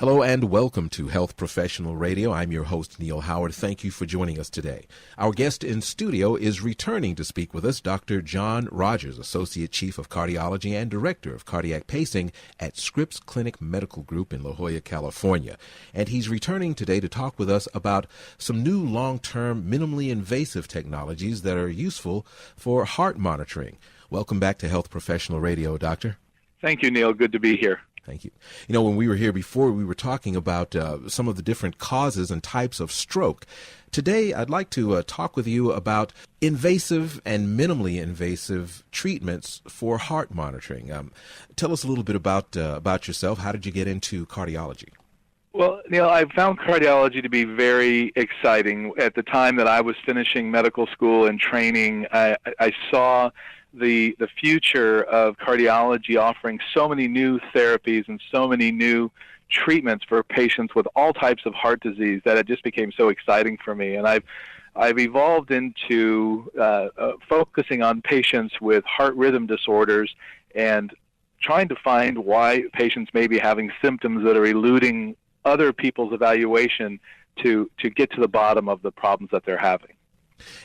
Hello and welcome to Health Professional Radio. I'm your host, Neal Howard. Thank you for joining us today. Our guest in studio is returning to speak with us, Dr. John Rogers, Associate Chief of Cardiology and Director of Cardiac Pacing at Scripps Clinic Medical Group in La Jolla, California. And he's returning today to talk with us about some new long-term, minimally invasive technologies that are useful for heart monitoring. Welcome back to Health Professional Radio, Doctor. Thank you, Neal. Good to be here. Thank you. You know, when we were here before, we were talking about some of the different causes and types of stroke. Today, I'd like to talk with you about invasive and minimally invasive treatments for heart monitoring. Tell us a little bit about yourself. How did you get into cardiology? Well, Neal, I found cardiology to be very exciting. At the time that I was finishing medical school and training, I saw the future of cardiology offering so many new therapies and so many new treatments for patients with all types of heart disease that it just became so exciting for me. And I've evolved into focusing on patients with heart rhythm disorders and trying to find why patients may be having symptoms that are eluding other people's evaluation to get to the bottom of the problems that they're having.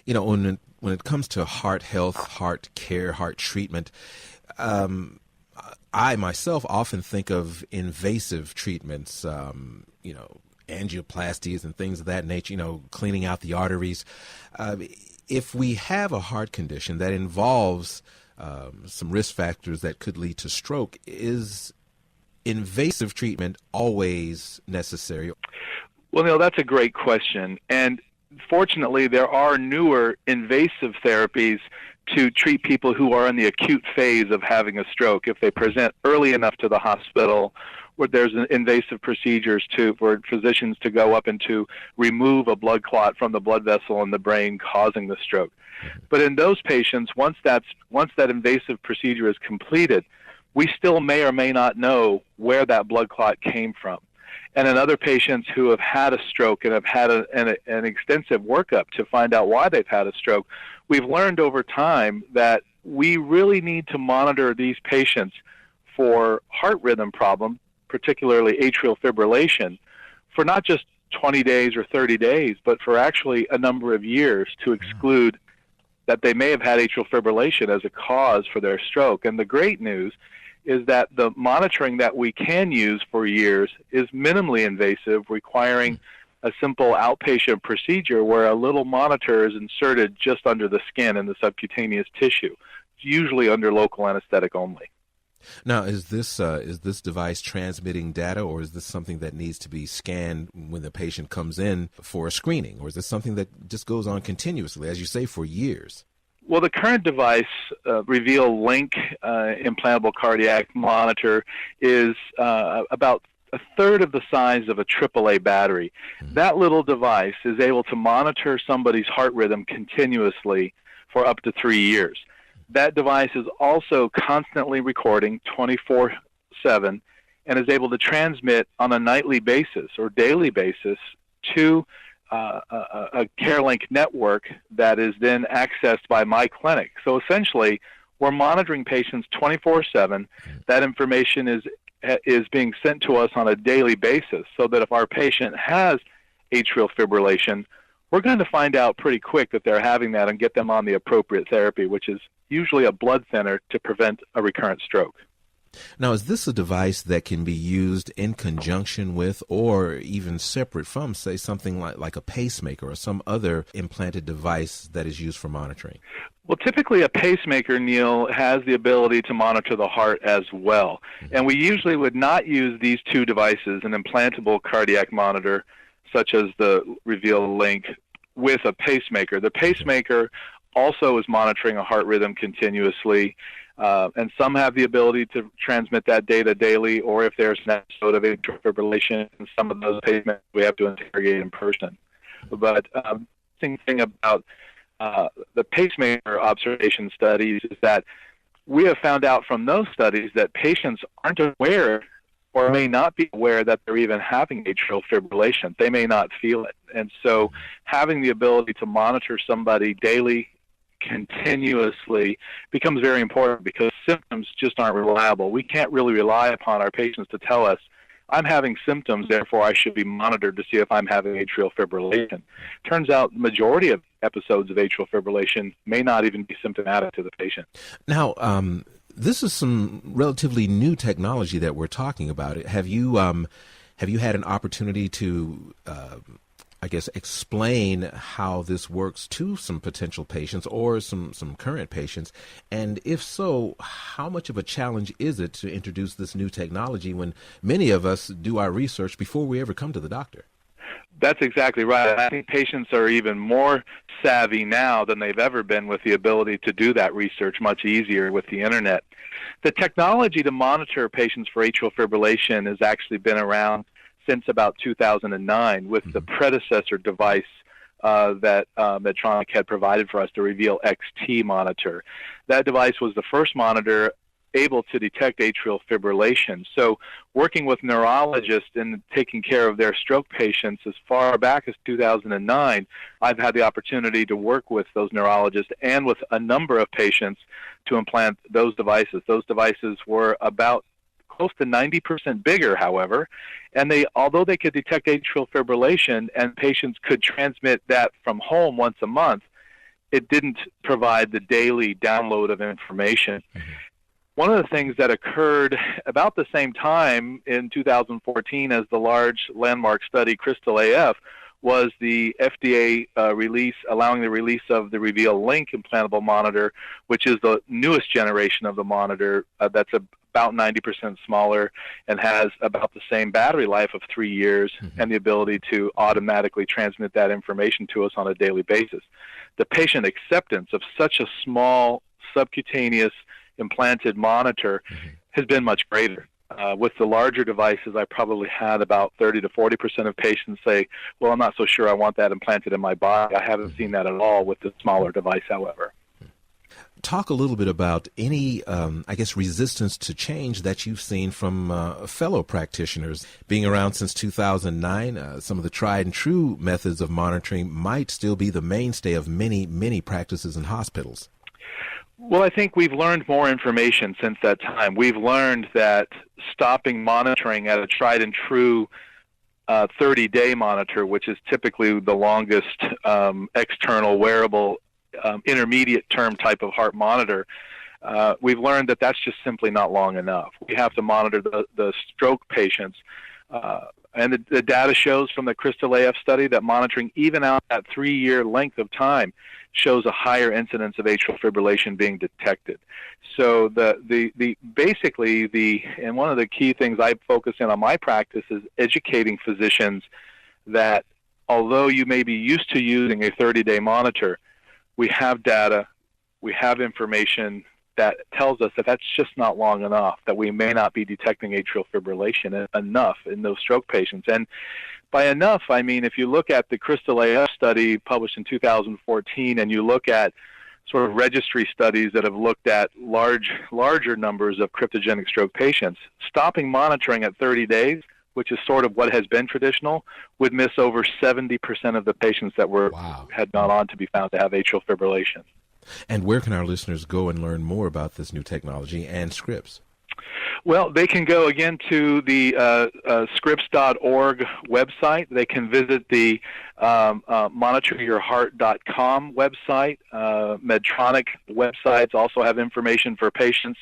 You know, when it comes to heart health, heart care, heart treatment, I myself often think of invasive treatments, angioplasties and things of that nature, cleaning out the arteries. If we have a heart condition that involves some risk factors that could lead to stroke, is invasive treatment always necessary? Well, Neal, that's a great question. And fortunately, there are newer invasive therapies to treat people who are in the acute phase of having a stroke. If they present early enough to the hospital, where there's invasive procedures for physicians to go up and to remove a blood clot from the blood vessel in the brain causing the stroke. But in those patients, once that invasive procedure is completed, we still may or may not know where that blood clot came from. And in other patients who have had a stroke and have had an extensive workup to find out why they've had a stroke, we've learned over time that we really need to monitor these patients for heart rhythm problem, particularly atrial fibrillation, for not just 20 days or 30 days, but for actually a number of years to exclude that they may have had atrial fibrillation as a cause for their stroke. And the great news is that the monitoring that we can use for years is minimally invasive, requiring a simple outpatient procedure where a little monitor is inserted just under the skin in the subcutaneous tissue, usually under local anesthetic only. Now, is this device transmitting data, or is this something that needs to be scanned when the patient comes in for a screening, or is this something that just goes on continuously, as you say, for years? Well, the current device, Reveal Link implantable cardiac monitor, is about a third of the size of a AAA battery. That little device is able to monitor somebody's heart rhythm continuously for up to 3 years. That device is also constantly recording 24/7 and is able to transmit on a nightly basis or daily basis to a CareLink network that is then accessed by my clinic. So essentially, we're monitoring patients 24/7. That information is being sent to us on a daily basis, so that if our patient has atrial fibrillation, we're going to find out pretty quick that they're having that and get them on the appropriate therapy, which is usually a blood thinner to prevent a recurrent stroke. Now, is this a device that can be used in conjunction with or even separate from, say, something like a pacemaker or some other implanted device that is used for monitoring? Well, typically a pacemaker, Neal, has the ability to monitor the heart as well. And we usually would not use these two devices, an implantable cardiac monitor, such as the Reveal Link, with a pacemaker. The pacemaker also is monitoring a heart rhythm continuously. And some have the ability to transmit that data daily, or if there's an episode of atrial fibrillation, some of those pacemakers we have to interrogate in person. But the thing about the pacemaker observation studies is that we have found out from those studies that patients aren't aware or may not be aware that they're even having atrial fibrillation. They may not feel it. And so having the ability to monitor somebody daily, continuously, becomes very important, because symptoms just aren't reliable. We can't really rely upon our patients to tell us I'm having symptoms, therefore I should be monitored to see if I'm having atrial fibrillation. Turns out the majority of episodes of atrial fibrillation may not even be symptomatic to the patient. Now, this is some relatively new technology that we're talking about. Have you had an opportunity to explain how this works to some potential patients or some current patients? And if so, how much of a challenge is it to introduce this new technology when many of us do our research before we ever come to the doctor? That's exactly right. I think patients are even more savvy now than they've ever been with the ability to do that research much easier with the internet. The technology to monitor patients for atrial fibrillation has actually been around since about 2009 with the predecessor device that Medtronic had provided for us, the Reveal XT monitor. That device was the first monitor able to detect atrial fibrillation. So working with neurologists and taking care of their stroke patients as far back as 2009, I've had the opportunity to work with those neurologists and with a number of patients to implant those devices. Those devices were about close to 90% bigger, however, and although they could detect atrial fibrillation and patients could transmit that from home once a month, it didn't provide the daily download of information. One of the things that occurred about the same time in 2014 as the large landmark study Crystal AF was the FDA allowing the release of the Reveal Link implantable monitor, which is the newest generation of the monitor that's about 90% smaller and has about the same battery life of 3 years and the ability to automatically transmit that information to us on a daily basis. The patient acceptance of such a small subcutaneous implanted monitor has been much greater. With the larger devices, I probably had about 30 to 40% of patients say, well, I'm not so sure I want that implanted in my body. I haven't seen that at all with the smaller device, however. Talk a little bit about any, resistance to change that you've seen from fellow practitioners. Being around since 2009, some of the tried and true methods of monitoring might still be the mainstay of many, many practices and hospitals. Well, I think we've learned more information since that time. We've learned that stopping monitoring at a tried and true 30-day monitor, which is typically the longest external wearable intermediate term type of heart monitor, we've learned that that's just simply not long enough. We have to monitor the stroke patients. And the data shows from the Crystal AF study that monitoring even out that 3-year length of time shows a higher incidence of atrial fibrillation being detected. So and one of the key things I focus in on my practice is educating physicians that although you may be used to using a 30-day monitor, we have data, we have information that tells us that that's just not long enough, that we may not be detecting atrial fibrillation enough in those stroke patients. And by enough, I mean, if you look at the Crystal AF study published in 2014 and you look at sort of registry studies that have looked at larger numbers of cryptogenic stroke patients, stopping monitoring at 30 days, which is sort of what has been traditional, would miss over 70% of the patients that had gone on to be found to have atrial fibrillation. And where can our listeners go and learn more about this new technology and Scripps? Well, they can go again to the Scripps.org website. They can visit the monitoryourheart.com website. Medtronic websites also have information for patients,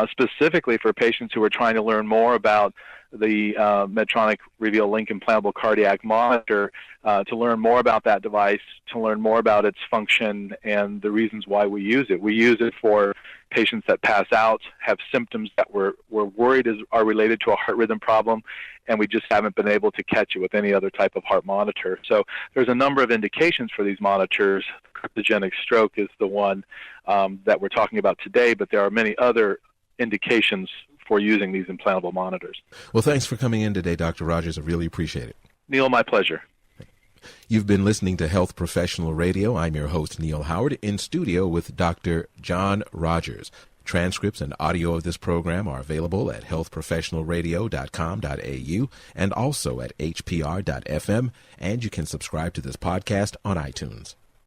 specifically for patients who are trying to learn more about the Medtronic Reveal Link implantable cardiac monitor, to learn more about that device, to learn more about its function and the reasons why we use it. We use it for patients that pass out, have symptoms that we're worried are related to a heart rhythm problem, and we just haven't been able to catch it with any other type of heart monitor. So there's a number of indications for these monitors. Cryptogenic stroke is the one that we're talking about today, but there are many other indications for using these implantable monitors. Well, thanks for coming in today, Dr. Rogers. I really appreciate it. Neal, my pleasure. You've been listening to Health Professional Radio. I'm your host, Neal Howard, in studio with Dr. John Rogers. Transcripts and audio of this program are available at healthprofessionalradio.com.au and also at hpr.fm, and you can subscribe to this podcast on iTunes.